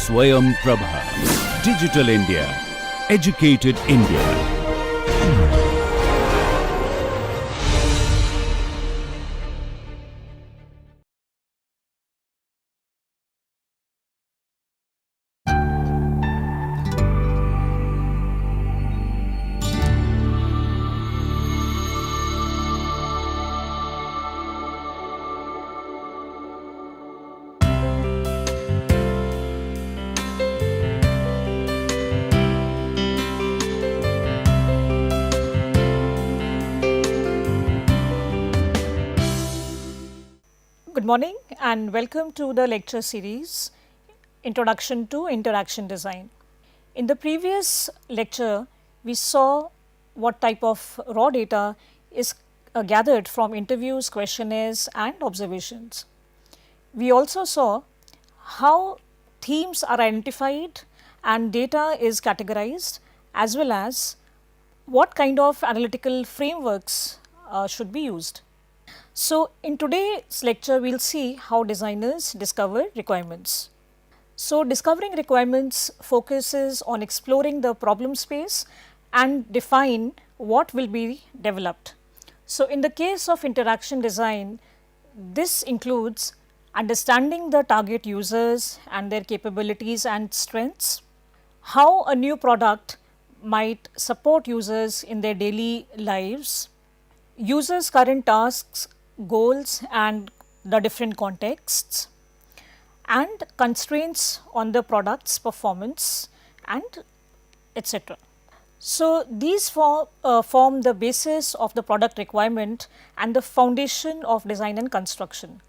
Swayam Prabha. Digital India. Educated India. Good morning and welcome to the lecture series Introduction to Interaction Design. In the previous lecture, we saw what type of raw data is gathered from interviews, questionnaires and observations. We also saw how themes are identified and data is categorized, as well as what kind of analytical frameworks should be used. So, in today's lecture, we will see how designers discover requirements. So, discovering requirements focuses on exploring the problem space and define what will be developed. So, in the case of interaction design, this includes understanding the target users and their capabilities and strengths, how a new product might support users in their daily lives, users' current tasks, goals and the different contexts, and constraints on the product's performance and etc. So, these form the basis of the product requirement and the foundation of design and construction.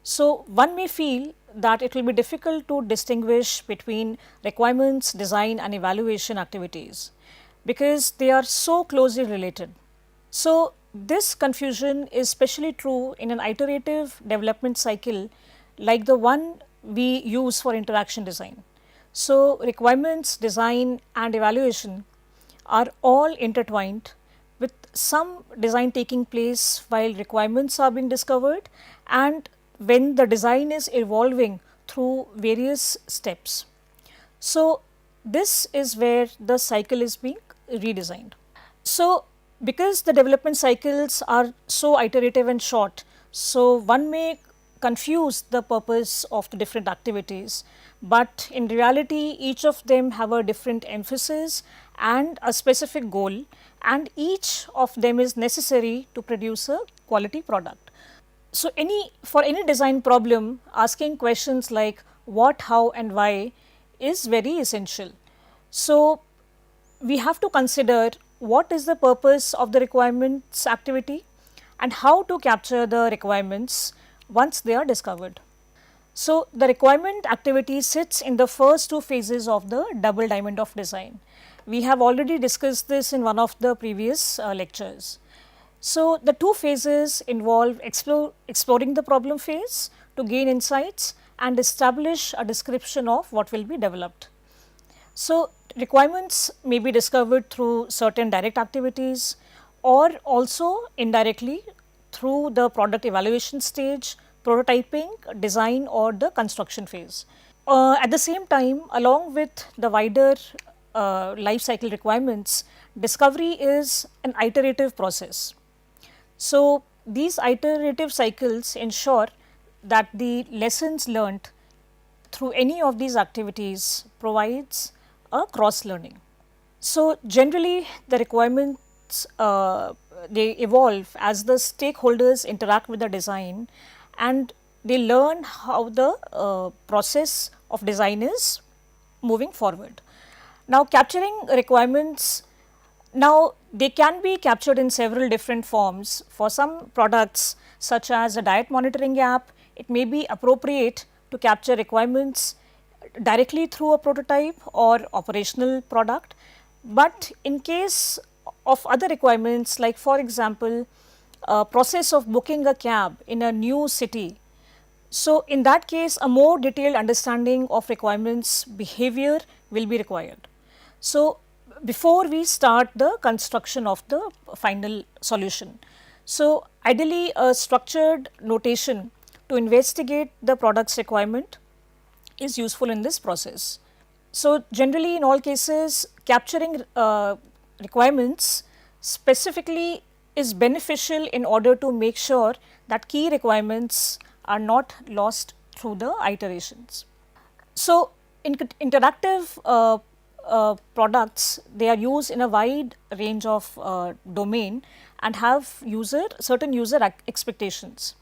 So, one may feel that it will be difficult to distinguish between requirements, design and evaluation activities because they are so closely related. So, this confusion is especially true in an iterative development cycle like the one we use for interaction design. So, requirements, design and evaluation are all intertwined, with some design taking place while requirements are being discovered and when the design is evolving through various steps. So, this is where the cycle is being redesigned. So, because the development cycles are so iterative and short, so one may confuse the purpose of the different activities, but in reality each of them have a different emphasis and a specific goal, and each of them is necessary to produce a quality product. So, for any design problem, asking questions like what, how and why is very essential. So, we have to consider what is the purpose of the requirements activity and how to capture the requirements once they are discovered. So, the requirement activity sits in the first two phases of the double diamond of design. We have already discussed this in one of the previous lectures. So, the two phases involve exploring the problem phase to gain insights and establish a description of what will be developed. So, requirements may be discovered through certain direct activities or also indirectly through the product evaluation stage, prototyping, design or the construction phase. At the same time, along with the wider life cycle requirements, discovery is an iterative process. So, these iterative cycles ensure that the lessons learnt through any of these activities provides a cross learning. So, generally the requirements they evolve as the stakeholders interact with the design and they learn how the process of design is moving forward. Now, capturing requirements, now they can be captured in several different forms. For some products such as a diet monitoring app, it may be appropriate to capture requirements directly through a prototype or operational product, but in case of other requirements like for example, process of booking a cab in a new city. So, in that case a more detailed understanding of requirements behavior will be required. So, before we start the construction of the final solution. So, ideally a structured notation to investigate the product's requirement is useful in this process. So, generally in all cases capturing requirements specifically is beneficial in order to make sure that key requirements are not lost through the iterations. So, in interactive products, they are used in a wide range of domain and have certain user expectations.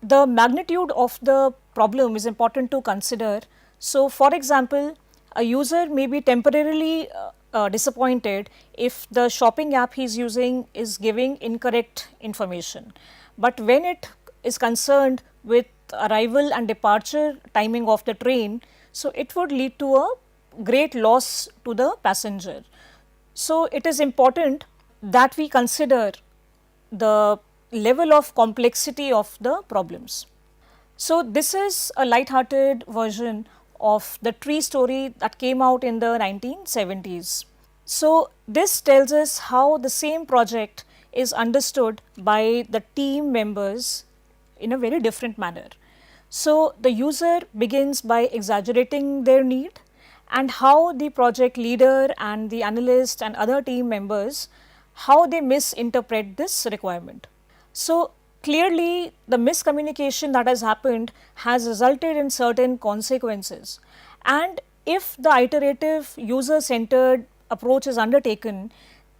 The magnitude of the problem is important to consider. So, for example, a user may be temporarily disappointed if the shopping app he is using is giving incorrect information. But when it is concerned with arrival and departure timing of the train, so it would lead to a great loss to the passenger. So, it is important that we consider the level of complexity of the problems. So, this is a light-hearted version of the tree story that came out in the 1970s. So, this tells us how the same project is understood by the team members in a very different manner. So, the user begins by exaggerating their need, and how the project leader and the analyst and other team members, how they misinterpret this requirement. So, clearly the miscommunication that has happened has resulted in certain consequences, and if the iterative user centered approach is undertaken,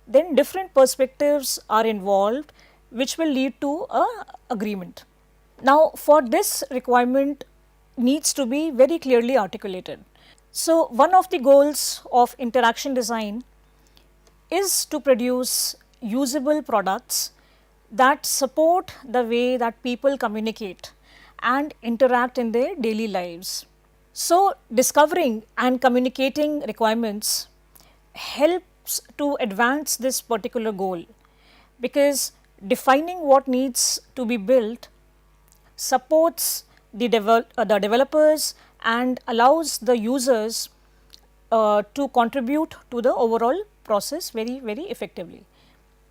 then different perspectives are involved which will lead to a agreement. Now, for this requirement needs to be very clearly articulated. So, one of the goals of interaction design is to produce usable products that support the way that people communicate and interact in their daily lives. So, discovering and communicating requirements helps to advance this particular goal, because defining what needs to be built supports the developers and allows the users to contribute to the overall process very effectively.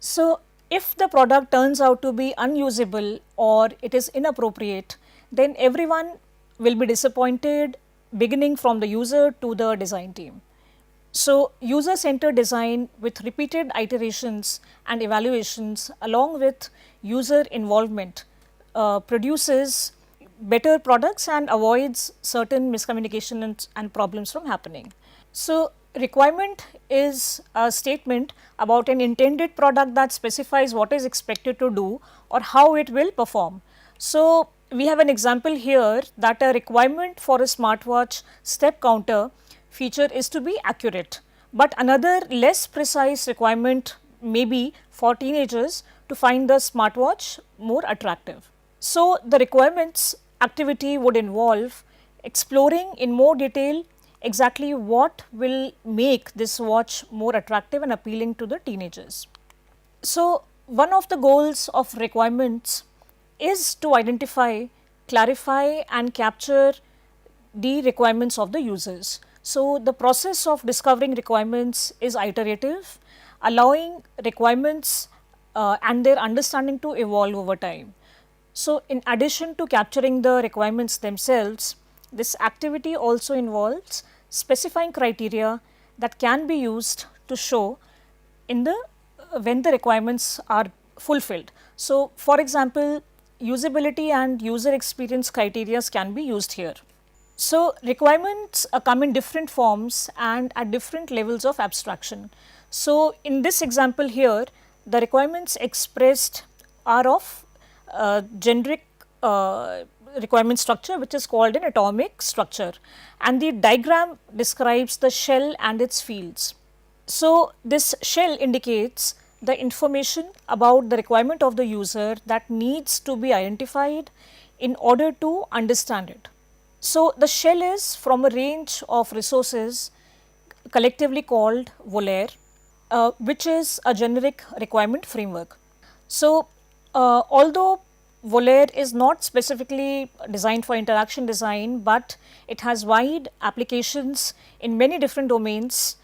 So, if the product turns out to be unusable or it is inappropriate, then everyone will be disappointed, beginning from the user to the design team. So, user centered design with repeated iterations and evaluations along with user involvement produces better products and avoids certain miscommunication and problems from happening. So, requirement is a statement about an intended product that specifies what is expected to do or how it will perform. So, we have an example here that a requirement for a smartwatch step counter feature is to be accurate, but another less precise requirement may be for teenagers to find the smartwatch more attractive. So, the requirements activity would involve exploring in more detail exactly what will make this watch more attractive and appealing to the teenagers. So, one of the goals of requirements is to identify, clarify and capture the requirements of the users. So, the process of discovering requirements is iterative, allowing requirements and their understanding to evolve over time. So, in addition to capturing the requirements themselves, this activity also involves specifying criteria that can be used to show in the when the requirements are fulfilled. So, for example, usability and user experience criteria can be used here. So, requirements come in different forms and at different levels of abstraction. So, in this example here, the requirements expressed are of generic requirement structure, which is called an atomic structure, and the diagram describes the shell and its fields. So, this shell indicates the information about the requirement of the user that needs to be identified in order to understand it. So, the shell is from a range of resources collectively called Volare, which is a generic requirement framework. So, although Volare is not specifically designed for interaction design, but it has wide applications in many different domains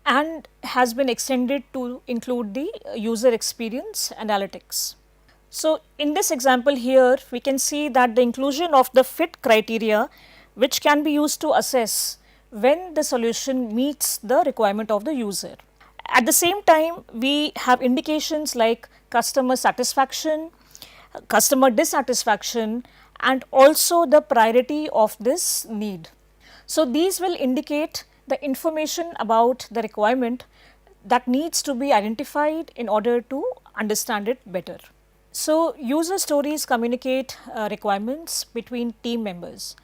and has been extended to include the user experience analytics. So, in this example here, we can see that the inclusion of the fit criteria which can be used to assess when the solution meets the requirement of the user. At the same time, we have indications like customer satisfaction, customer dissatisfaction, and also the priority of this need. So, these will indicate the information about the requirement that needs to be identified in order to understand it better. So, user stories communicate requirements between team members.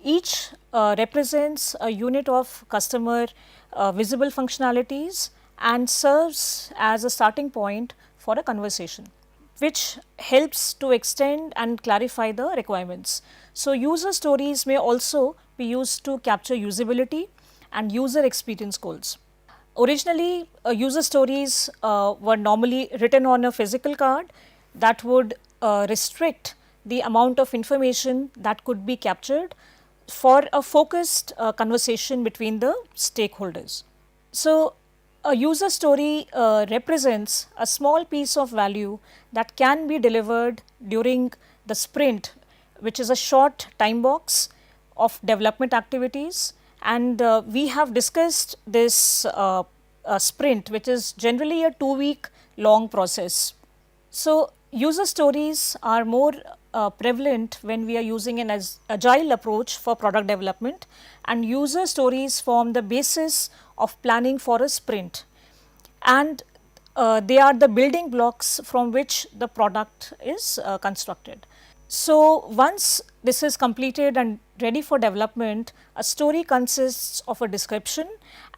Each represents a unit of customer visible functionalities and serves as a starting point for a conversation, which helps to extend and clarify the requirements. So, user stories may also be used to capture usability and user experience goals. Originally, user stories were normally written on a physical card that would restrict the amount of information that could be captured for a focused conversation between the stakeholders. So, a user story represents a small piece of value that can be delivered during the sprint, which is a short time box of development activities, and we have discussed this sprint, which is generally a 2-week long process. So, user stories are more prevalent when we are using an agile approach for product development, and user stories form the basis of planning for a sprint, and they are the building blocks from which the product is constructed. So, once this is completed and ready for development, a story consists of a description,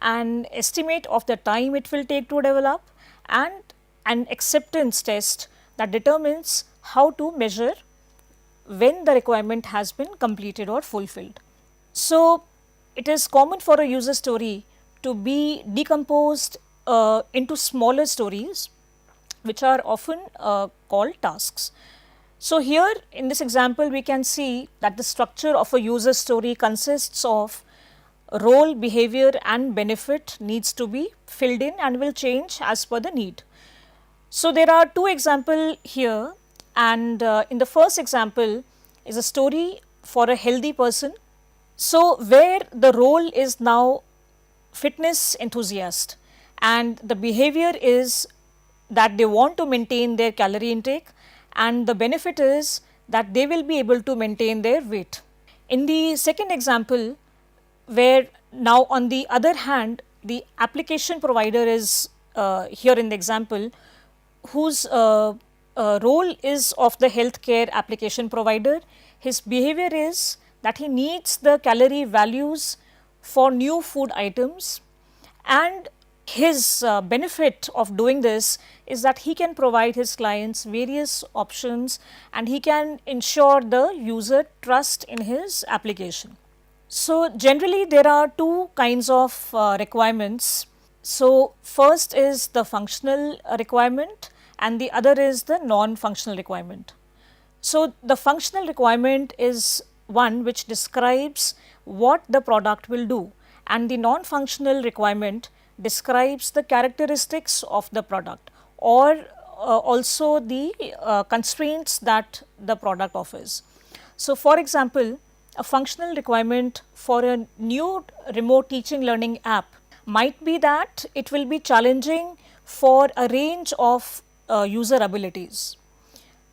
an estimate of the time it will take to develop, and an acceptance test that determines how to measure when the requirement has been completed or fulfilled. So, it is common for a user story to be decomposed into smaller stories, which are often called tasks. So, here in this example we can see that the structure of a user story consists of role, behavior and benefit needs to be filled in and will change as per the need. So, there are two examples here, and in the first example is a story for a healthy person. So, where the role is now fitness enthusiast and the behavior is that they want to maintain their calorie intake, and the benefit is that they will be able to maintain their weight. In the second example, where now on the other hand the application provider is here in the example, whose role is of the healthcare application provider, his behavior is that he needs the calorie values for new food items, and his benefit of doing this is that he can provide his clients various options and he can ensure the user trust in his application. So, generally there are two kinds of requirements. So, first is the functional requirement and the other is the non-functional requirement. So, the functional requirement is one which describes what the product will do, and the non-functional requirement describes the characteristics of the product or also the constraints that the product offers. So, for example, a functional requirement for a new remote teaching learning app might be that it will be challenging for a range of user abilities.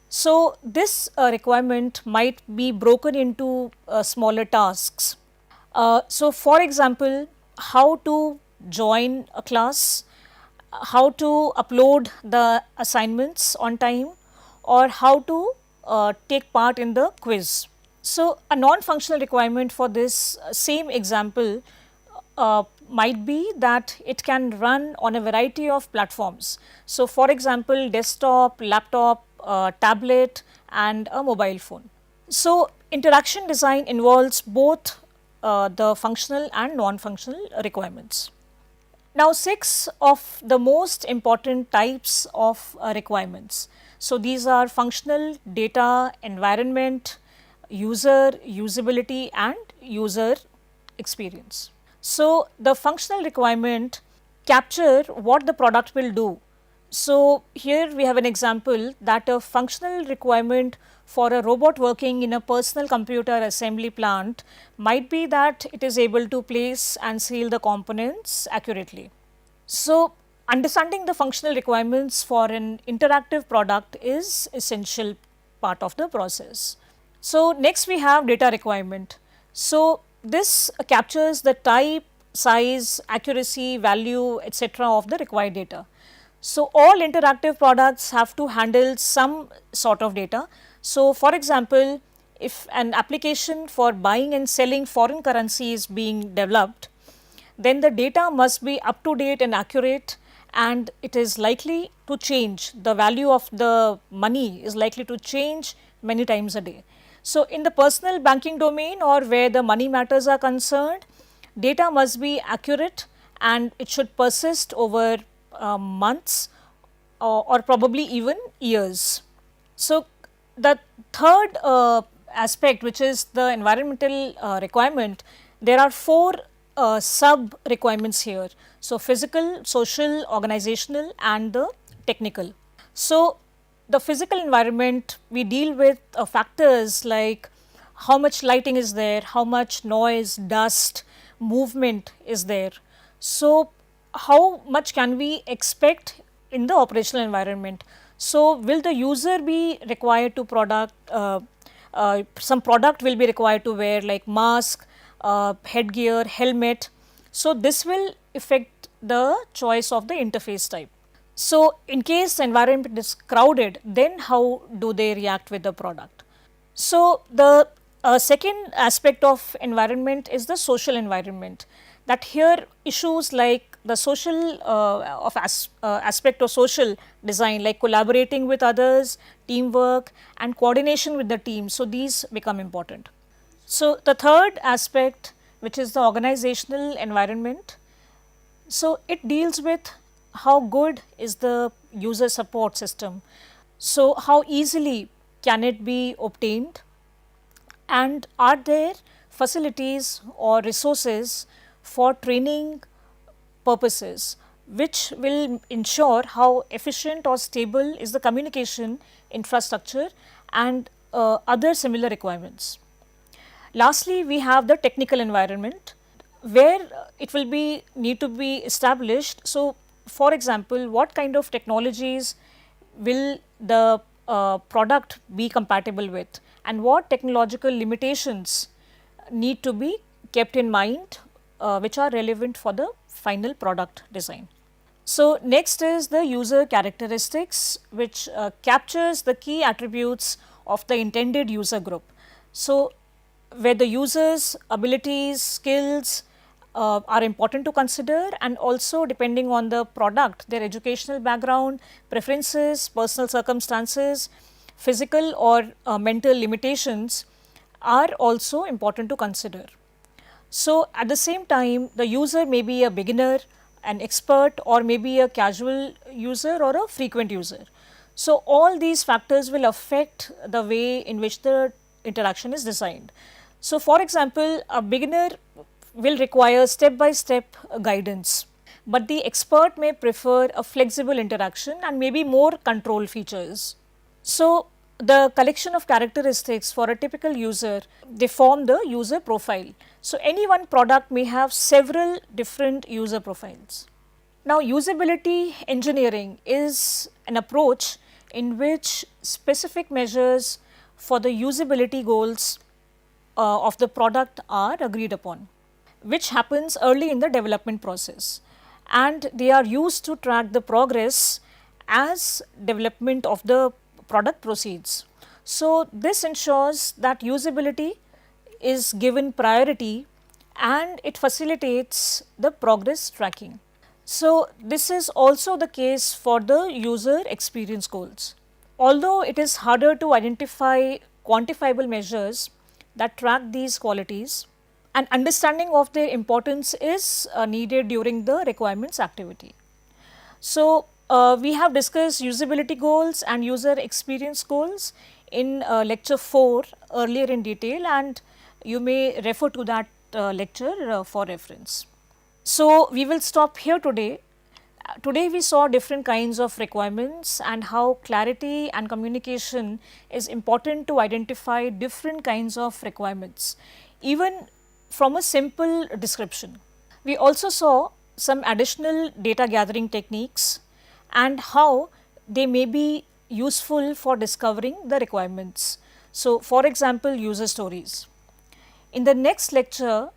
So, this requirement might be broken into smaller tasks. So, for example, how to join a class, how to upload the assignments on time, or how to take part in the quiz. So, a non-functional requirement for this same example might be that it can run on a variety of platforms. So, for example, desktop, laptop, tablet and a mobile phone. So, interaction design involves both the functional and non-functional requirements. Now, 6 of the most important types of requirements. So, these are functional, data, environment, user, usability and user experience. So, the functional requirement capture what the product will do. So, here we have an example that a functional requirement for a robot working in a personal computer assembly plant might be that it is able to place and seal the components accurately. So, understanding the functional requirements for an interactive product is essential part of the process. So, next we have data requirement. So, this captures the type, size, accuracy, value, etc. of the required data. So, all interactive products have to handle some sort of data. So, for example, if an application for buying and selling foreign currency is being developed, then the data must be up to date and accurate, and it is likely to change. The value of the money is likely to change many times a day. So, in the personal banking domain or where the money matters are concerned, data must be accurate and it should persist over months or probably even years. So, the third aspect, which is the environmental requirement, there are four sub requirements here. So, physical, social, organizational and the technical. So, the physical environment, we deal with factors like how much lighting is there, how much noise, dust, movement is there. So, how much can we expect in the operational environment? So, will the user be required to some product will be required to wear like mask, headgear, helmet. So, this will affect the choice of the interface type. So, in case the environment is crowded, then how do they react with the product? So, the second aspect of environment is the social environment, that here issues like the social aspect of social design like collaborating with others, teamwork and coordination with the team. So, these become important. So, the third aspect, which is the organizational environment, so it deals with how good is the user support system. So, how easily can it be obtained, and are there facilities or resources for training purposes, which will ensure how efficient or stable is the communication infrastructure and other similar requirements. Lastly, we have the technical environment where it will be need to be established. So, for example, what kind of technologies will the product be compatible with, and what technological limitations need to be kept in mind, which are relevant for the final product design. So, next is the user characteristics, which captures the key attributes of the intended user group. So, where the users abilities, skills are important to consider, and also depending on the product, their educational background, preferences, personal circumstances, physical or mental limitations are also important to consider. So, at the same time, the user may be a beginner, an expert, or maybe a casual user or a frequent user. So, all these factors will affect the way in which the interaction is designed. So, for example, a beginner will require step by step guidance, but the expert may prefer a flexible interaction and maybe more control features. So, the collection of characteristics for a typical user, they form the user profile. So, any one product may have several different user profiles. Now, usability engineering is an approach in which specific measures for the usability goals of the product are agreed upon, which happens early in the development process, and they are used to track the progress as development of the product proceeds. So, this ensures that usability is given priority and it facilitates the progress tracking. So, this is also the case for the user experience goals. Although it is harder to identify quantifiable measures that track these qualities, an understanding of their importance is needed during the requirements activity. So, we have discussed usability goals and user experience goals in lecture 4 earlier in detail, and you may refer to that lecture for reference. So, we will stop here today, Today we saw different kinds of requirements and how clarity and communication is important to identify different kinds of requirements, even from a simple description. We also saw some additional data gathering techniques and how they may be useful for discovering the requirements. So, for example, user stories. In the next lecture,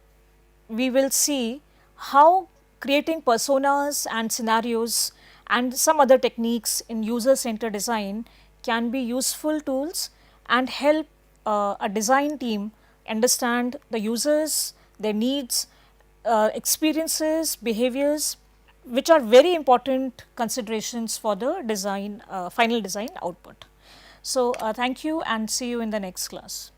we will see how creating personas and scenarios and some other techniques in user centered design can be useful tools and help a design team understand the users, their needs, experiences, behaviors, which are very important considerations for the design, final design output. So, thank you and see you in the next class.